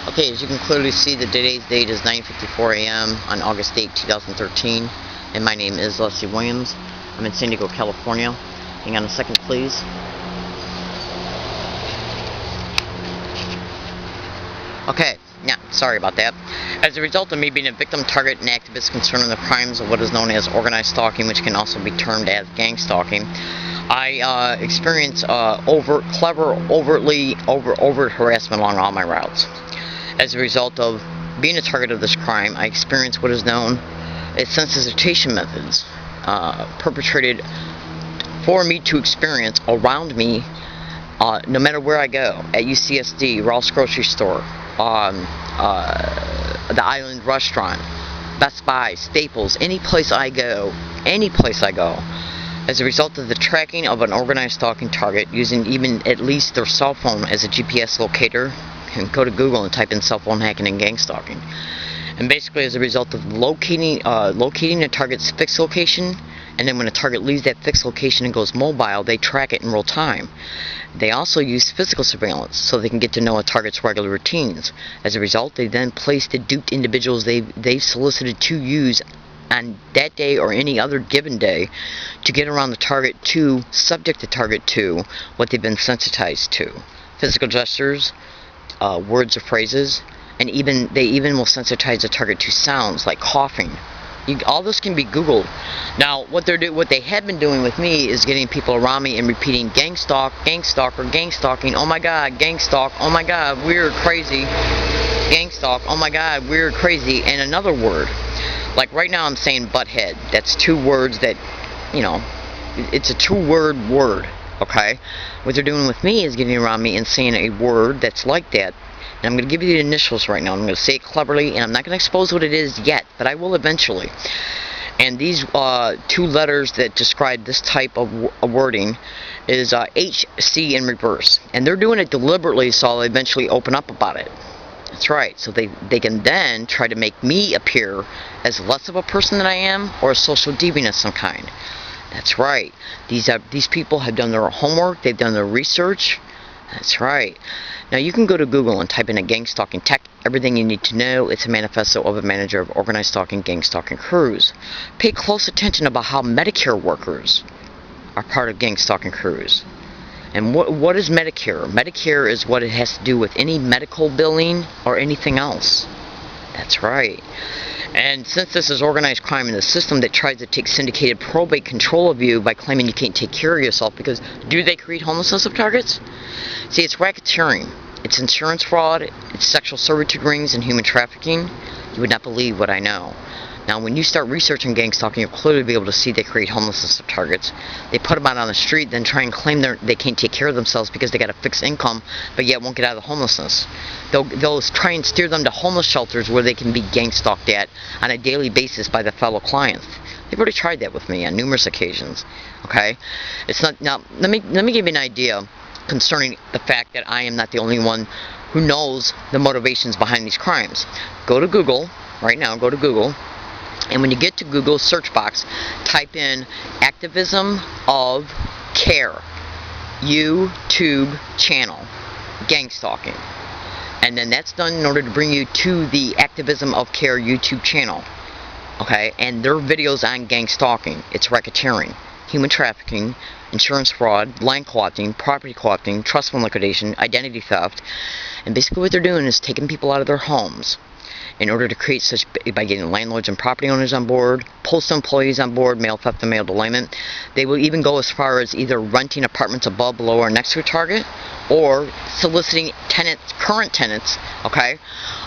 Okay, as you can clearly see, today's date is 9:54 a.m. on August 8, 2013, and my name is Leslie Williams. I'm in San Diego, California. Hang on a second, please. Okay, yeah, sorry about that. As a result of me being a victim, target, and activist concerned in the crimes of what is known as organized stalking, which can also be termed as gang stalking, I experience overt harassment along all my routes. As a result of being a target of this crime, I experience what is known as sensitization methods perpetrated for me to experience around me, no matter where I go, at UCSD, Ross Grocery Store, the Island Restaurant, Best Buy, Staples, any place I go, as a result of the tracking of an organized stalking target using even at least their cell phone as a GPS locator. And go to Google and type in cell phone hacking and gang stalking. And basically, as a result of locating a target's fixed location, and then when a target leaves that fixed location and goes mobile, they track it in real time. They also use physical surveillance so they can get to know a target's regular routines. As a result, they then place the duped individuals they've solicited to use on that day or any other given day to get around the target, to subject the target to what they've been sensitized to. Physical gestures, words or phrases, and they even will sensitize the target to sounds like coughing. All this can be Googled. Now, what they have been doing with me is getting people around me and repeating gang stalk, gang stalker, gang stalking. Oh my God, gang stalk. Oh my God, weird, crazy. Gang stalk. Oh my God, weird, crazy. And another word. Like right now, I'm saying butthead. That's two words that, it's a two-word word. Okay? What they're doing with me is getting around me and saying a word that's like that. And I'm going to give you the initials right now. I'm going to say it cleverly, and I'm not going to expose what it is yet, but I will eventually. And these two letters that describe this type of wording is HC in reverse. And they're doing it deliberately, so I'll eventually open up about it. That's right. So they can then try to make me appear as less of a person than I am, or a social deviant of some kind. That's right. These people have done their homework. They've done their research. That's right. Now you can go to Google and type in a gang stalking tech. Everything you need to know. It's a manifesto of a manager of organized stalking, gang stalking crews. Pay close attention about how Medicare workers are part of gang stalking crews. And what is Medicare? Medicare is what it has to do with any medical billing or anything else. That's right. And since this is organized crime in the system that tries to take syndicated probate control of you by claiming you can't take care of yourself, because do they create homelessness of targets? See, it's racketeering, it's insurance fraud, it's sexual servitude rings and human trafficking. You would not believe what I know. Now, when you start researching gang stalking, you'll clearly be able to see they create homelessness of targets. They put them out on the street, then try and claim they can't take care of themselves because they got a fixed income, but yet won't get out of the homelessness. They'll try and steer them to homeless shelters where they can be gang stalked at on a daily basis by the fellow clients. They've already tried that with me on numerous occasions. Okay, it's not. Now, let me give you an idea concerning the fact that I am not the only one who knows the motivations behind these crimes. Go to Google right now. Go to Google. And when you get to Google search box, type in activism of care, YouTube channel, gang stalking. And then that's done in order to bring you to the Activism of Care YouTube channel. Okay? And their videos on gang stalking. It's racketeering, human trafficking, insurance fraud, land co-opting, property co-opting, trust fund liquidation, identity theft. And basically what they're doing is taking people out of their homes in order to create such, by getting landlords and property owners on board, postal employees on board, mail theft and mail delayment. They will even go as far as either renting apartments above, below, or next to a target, or soliciting current tenants, okay,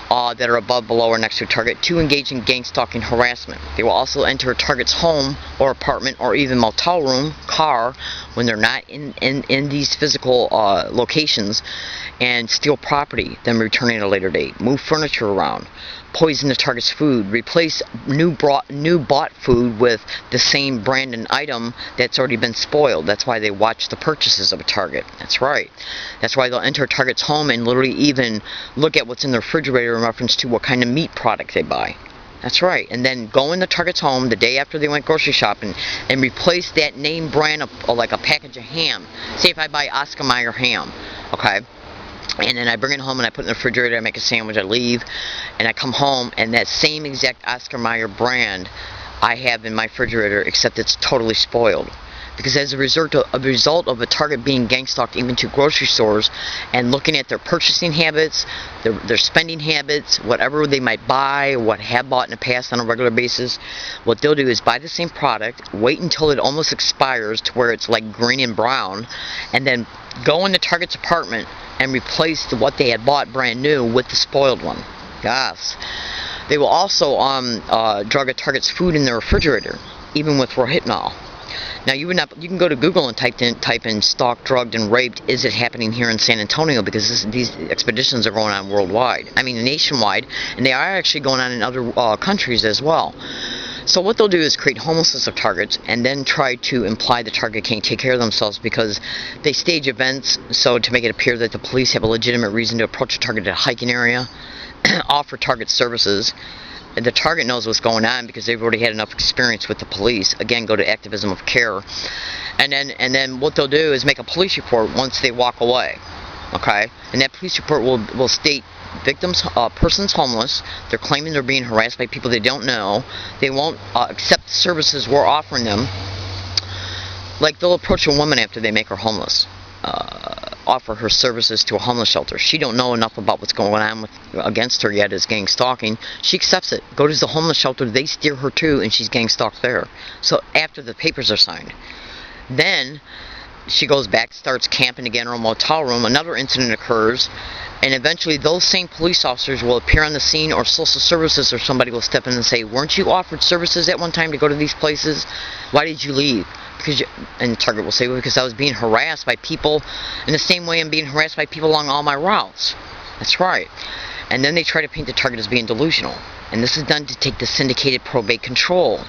that are above, below, or next to a target to engage in gang stalking harassment. They will also enter a target's home or apartment or even motel room, car, when they're not in these physical locations, and steal property, then returning at a later date. Move furniture around. Poison the target's food. Replace new bought food with the same brand and item that's already been spoiled. That's why they watch the purchases of a target. That's right. That's why they'll enter a target's home and literally even look at what's in the refrigerator in reference to what kind of meat product they buy. That's right. And then go in the target's home the day after they went grocery shopping and replace that name brand of like a package of ham. Say if I buy Oscar Mayer ham, okay? And then I bring it home and I put it in the refrigerator, I make a sandwich, I leave, and I come home, and that same exact Oscar Mayer brand I have in my refrigerator, except it's totally spoiled. Because as a result of a target being gang stalked even to grocery stores and looking at their purchasing habits, their spending habits, whatever they might buy, what have bought in the past on a regular basis, what they'll do is buy the same product, wait until it almost expires to where it's like green and brown, and then go into Target's department and replace what they had bought brand new with the spoiled one. Yes. They will also drug a Target's food in their refrigerator, even with Rohypnol. Now you can go to Google and type in stalked, drugged, and raped. Is it happening here in San Antonio? Because these expeditions are going on worldwide. I mean nationwide, and they are actually going on in other countries as well. So what they'll do is create homelessness of targets and then try to imply the target can't take care of themselves because they stage events so to make it appear that the police have a legitimate reason to approach a target at a hiking area, offer target services. The target knows what's going on because they've already had enough experience with the police. Again, go to activism of care. And then what they'll do is make a police report once they walk away. Okay? And that police report will state person's homeless, they're claiming they're being harassed by people they don't know, they won't accept the services we're offering them. Like they'll approach a woman after they make her homeless, offer her services to a homeless shelter. She don't know enough about what's going on against her yet as gang stalking. She accepts it, goes to the homeless shelter, they steer her to, and she's gang stalked there. So after the papers are signed, then she goes back, starts camping again in a motel room, another incident occurs, and eventually those same police officers will appear on the scene, or social services or somebody will step in and say, weren't you offered services at one time to go to these places? Why did you leave? And Target will say, well, because I was being harassed by people in the same way I'm being harassed by people along all my routes. That's right. And then they try to paint the target as being delusional. And this is done to take the syndicated probate control.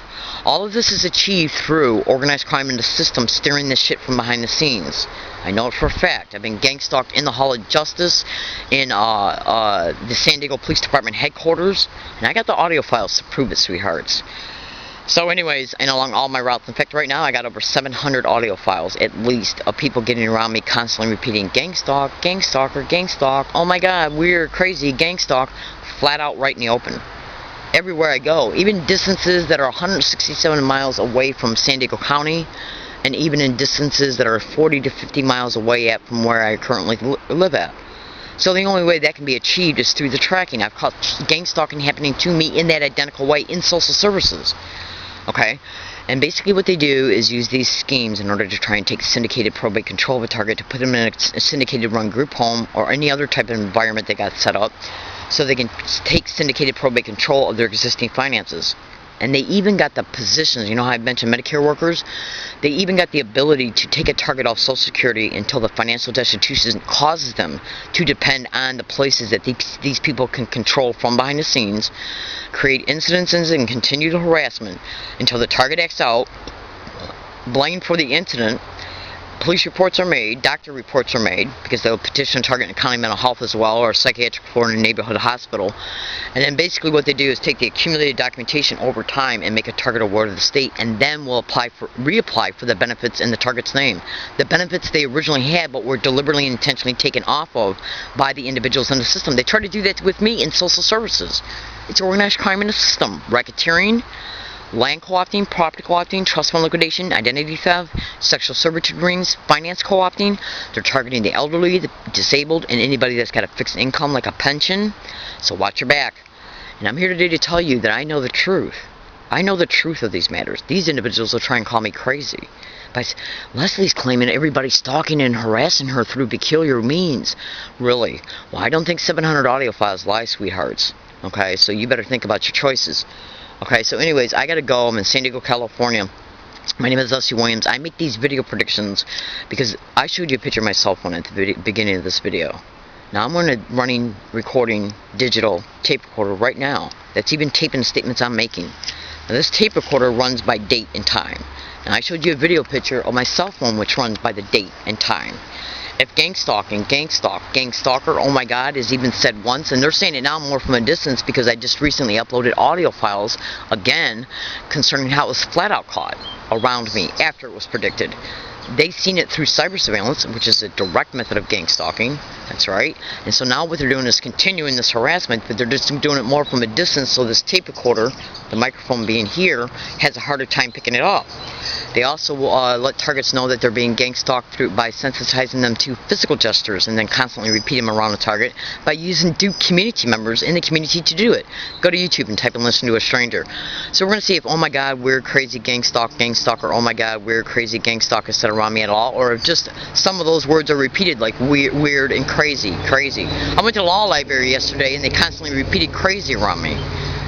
All of this is achieved through organized crime in the system steering this shit from behind the scenes. I know it for a fact. I've been gang stalked in the Hall of Justice, in the San Diego Police Department headquarters, and I got the audio files to prove it, sweethearts. So anyways, and along all my routes, in fact right now I got over 700 audio files at least of people getting around me constantly repeating gang stalk, gang stalker, gang stalk, oh my god, weird, crazy, gang stalk, flat out right in the open. Everywhere I go, even distances that are 167 miles away from San Diego County, and even in distances that are 40 to 50 miles away from where I currently live at. So the only way that can be achieved is through the tracking. I've caught gang stalking happening to me in that identical way in social services. Okay? And basically what they do is use these schemes in order to try and take syndicated probate control of a target, to put them in a syndicated run group home or any other type of environment they got set up, so they can take syndicated probate control of their existing finances. And they even got the positions, you know how I mentioned Medicare workers? They even got the ability to take a target off Social Security until the financial destitution causes them to depend on the places that these people can control from behind the scenes, create incidences and continue the harassment until the target acts out, blamed for the incident. Police reports are made, doctor reports are made, because they'll petition Target and County Mental Health as well, or a psychiatric report in a neighborhood hospital. And then basically what they do is take the accumulated documentation over time and make a target award of the state, and then will reapply for the benefits in the target's name. The benefits they originally had but were deliberately and intentionally taken off of by the individuals in the system. They try to do that with me in social services. It's organized crime in the system. Racketeering, land co-opting, property co-opting, trust fund liquidation, identity theft, sexual servitude rings, finance co-opting. They're targeting the elderly, the disabled, and anybody that's got a fixed income like a pension. So watch your back. And I'm here today to tell you that I know the truth. I know the truth of these matters. These individuals will try and call me crazy. But Leslie's claiming everybody's stalking and harassing her through peculiar means. Really? Well, I don't think 700 audio files lie, sweethearts. Okay, so you better think about your choices. Okay, so anyways, I gotta go. I'm in San Diego, California. My name is Leslie Williams. I make these video predictions because I showed you a picture of my cell phone at the beginning of this video. Now I'm running, recording, digital tape recorder right now. That's even taping statements I'm making. Now this tape recorder runs by date and time. And I showed you a video picture of my cell phone which runs by the date and time. If gang stalking, gang stalk, gang stalker, oh my god, is even said once, and they're saying it now more from a distance because I just recently uploaded audio files again concerning how it was flat out caught around me after it was predicted. they seen it through cyber surveillance, which is a direct method of gang stalking. That's right. And so now what they're doing is continuing this harassment, but they're just doing it more from a distance, so this tape recorder, the microphone being here, has a harder time picking it up. They also let targets know that they're being gang stalked by sensitizing them to physical gestures and then constantly repeat them around the target by using Duke community members in the community to do it. Go to YouTube and type in "listen to a stranger." So we're going to see if, oh my god, weird, crazy gang stalker, oh my god, weird, crazy gang stalker said around me at all, or if just some of those words are repeated, like weird and crazy. I went to the law library yesterday and they constantly repeated crazy around me.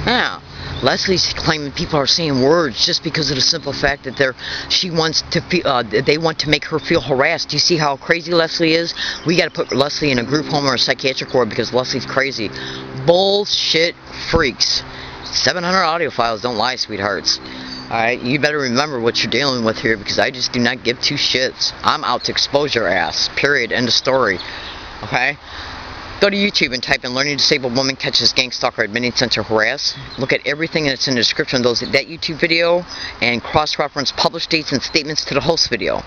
Yeah. Leslie's claiming people are saying words just because of the simple fact that they want to make her feel harassed. Do you see how crazy Leslie is? We got to put Leslie in a group home or a psychiatric ward because Leslie's crazy. Bullshit freaks. 700 audio files don't lie, sweethearts. Alright, you better remember what you're dealing with here, because I just do not give two shits. I'm out to expose your ass. Period. End of story. Okay? Go to YouTube and type in "learning disabled woman catches gang stalker admitting sexual harass." Look at everything that's in the description of that YouTube video and cross-reference published dates and statements to the host video.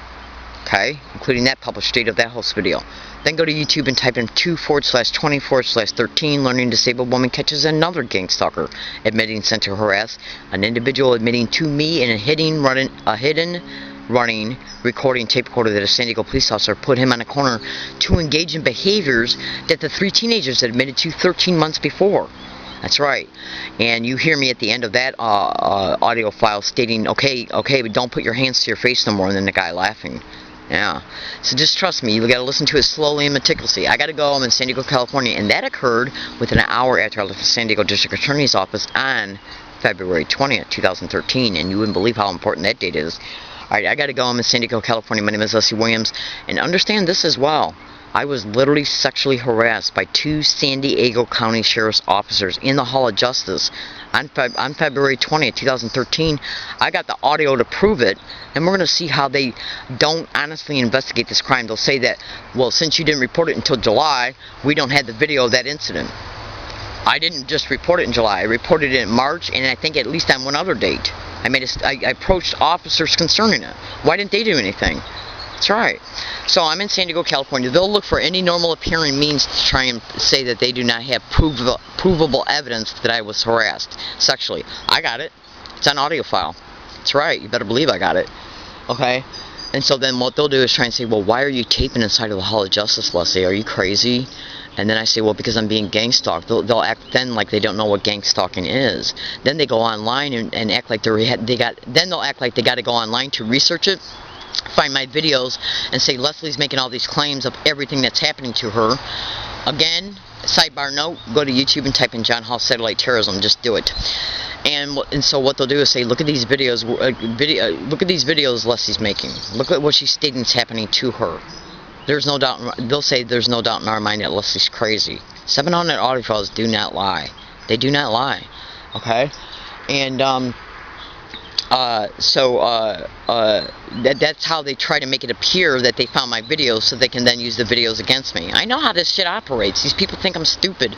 Okay? Including that published date of that host video. Then go to YouTube and type in 2/20/13 "learning disabled woman catches another gang stalker admitting sexual harass." An individual admitting to me in a hidden running recording tape recorder that a San Diego police officer put him on a corner to engage in behaviors that the 3 teenagers had admitted to 13 months before. That's right. And you hear me at the end of that audio file stating, okay, but don't put your hands to your face no more, and then the guy laughing. Yeah. So just trust me, you gotta listen to it slowly and meticulously. I gotta go. I'm in San Diego, California, and that occurred within an hour after I left the San Diego District Attorney's office on February 20th, 2013, and you wouldn't believe how important that date is. Alright, I gotta go. I'm in San Diego, California. My name is Leslie Williams, and understand this as well. I was literally sexually harassed by 2 San Diego County Sheriff's officers in the Hall of Justice on February 20th, 2013. I got the audio to prove it, and we're going to see how they don't honestly investigate this crime. They'll say that, well, since you didn't report it until July, we don't have the video of that incident. I didn't just report it in July. I reported it in March, and I think at least on one other date. I approached officers concerning it. Why didn't they do anything? That's right. So I'm in San Diego, California. They'll look for any normal appearing means to try and say that they do not have provable evidence that I was harassed sexually. I got it. It's on audio file. That's right. You better believe I got it. Okay? And so then what they'll do is try and say, well, why are you taping inside of the Hall of Justice, Leslie? Are you crazy? And then I say, well, because I'm being gang stalked. They'll act then like they don't know what gang stalking is. Then they go online and act like then they'll act like they got to go online to research it, find my videos, and say Leslie's making all these claims of everything that's happening to her. Again, sidebar note, go to YouTube and type in John Hall Satellite Terrorism. Just do it. And so what they'll do is say, look at these videos. Look at these videos Leslie's making. Look at what she's stating is happening to her. There's no doubt. They'll say there's no doubt in our mind that Leslie's crazy. 700 audio files do not lie. They do not lie. Okay, and that's how they try to make it appear that they found my videos, so they can then use the videos against me. I know how this shit operates. These people think I'm stupid.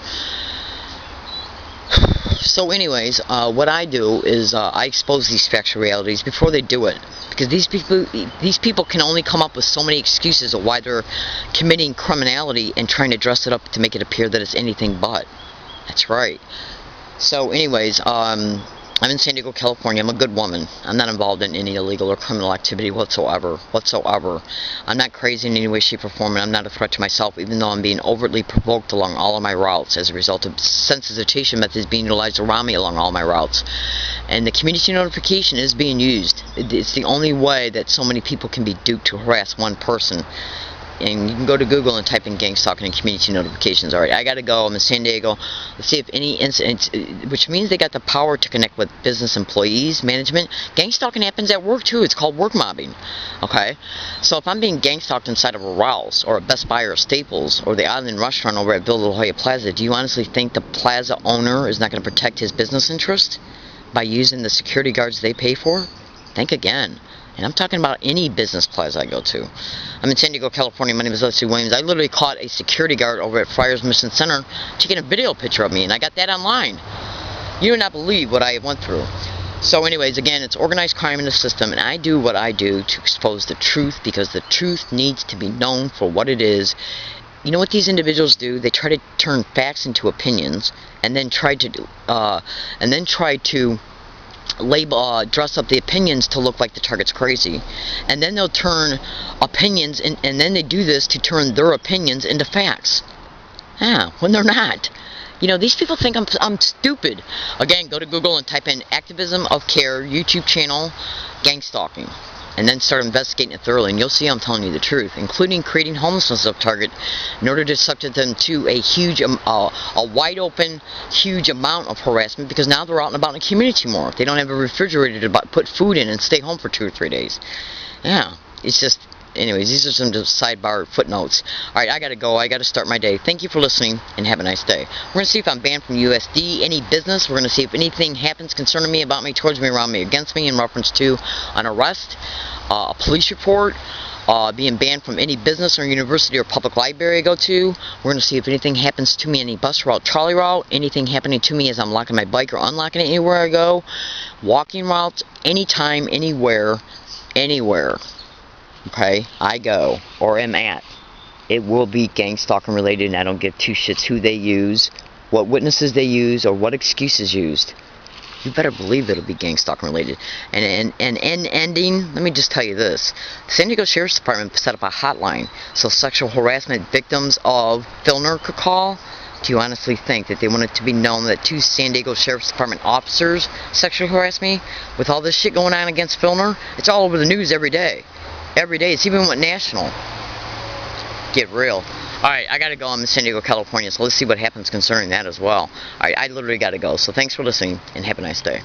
So anyways, what I do is I expose these factual realities before they do it, because these people can only come up with so many excuses of why they're committing criminality and trying to dress it up to make it appear that it's anything but. That's right. So anyways, I'm in San Diego, California. I'm a good woman. I'm not involved in any illegal or criminal activity whatsoever. I'm not crazy in any way, shape, or form, and I'm not a threat to myself, even though I'm being overtly provoked along all of my routes as a result of sensitization methods being utilized around me along all my routes. And the community notification is being used. It's the only way that so many people can be duped to harass one person. And you can go to Google and type in gang stalking and community notifications. Alright, I gotta go. I'm in San Diego. Let's see if any incidents, which means they got the power to connect with business employees, management. Gang stalking happens at work too. It's called work mobbing. Okay? So if I'm being gang stalked inside of a Rouse or a Best Buy or a Staples or the Island Restaurant over at Villa La Jolla Plaza, do you honestly think the plaza owner is not going to protect his business interest by using the security guards they pay for? Think again. And I'm talking about any business plaza I go to. I'm in San Diego, California. My name is Leslie Williams. I literally caught a security guard over at Friars Mission Center taking a video picture of me, and I got that online. You do not believe what I went through. So anyways, again, it's organized crime in the system, and I do what I do to expose the truth, because the truth needs to be known for what it is. You know what these individuals do? They try to turn facts into opinions, and then try to label, dress up the opinions to look like the target's crazy, and then they'll turn opinions, and then they do this to turn their opinions into facts. Yeah, when they're not. You know, these people think I'm stupid. Again, go to Google and type in Activism of Care YouTube channel gang stalking, and then start investigating it thoroughly, and you'll see I'm telling you the truth, including creating homelessness of target in order to subject them to a huge, a wide open, huge amount of harassment, because now they're out and about in the community more. They don't have a refrigerator to put food in and stay home for 2 or 3 days. Yeah, it's just, anyways, these are some sidebar footnotes. Alright, I gotta go. I gotta start my day. Thank you for listening, and have a nice day. We're gonna see if I'm banned from USD, any business. We're gonna see if anything happens concerning me, about me, towards me, around me, against me, in reference to an arrest, a police report, being banned from any business or university or public library I go to. We're gonna see if anything happens to me, any bus route, trolley route, anything happening to me as I'm locking my bike or unlocking it anywhere I go, walking routes, anytime, anywhere, okay, I go or am at, it will be gang stalking related, and I don't give two shits who they use, what witnesses they use, or what excuses used. You better believe it'll be gang stalking related. And ending, let me just tell you this. The San Diego Sheriff's Department set up a hotline so sexual harassment victims of Filner could call. Do you honestly think that they want it to be known that 2 San Diego Sheriff's Department officers sexually harassed me? With all this shit going on against Filner, it's all over the news every day. Every day. It's even went national. Get real. Alright, I gotta go. I'm in San Diego, California, so let's see what happens concerning that as well. Alright, I literally gotta go. So thanks for listening, and have a nice day.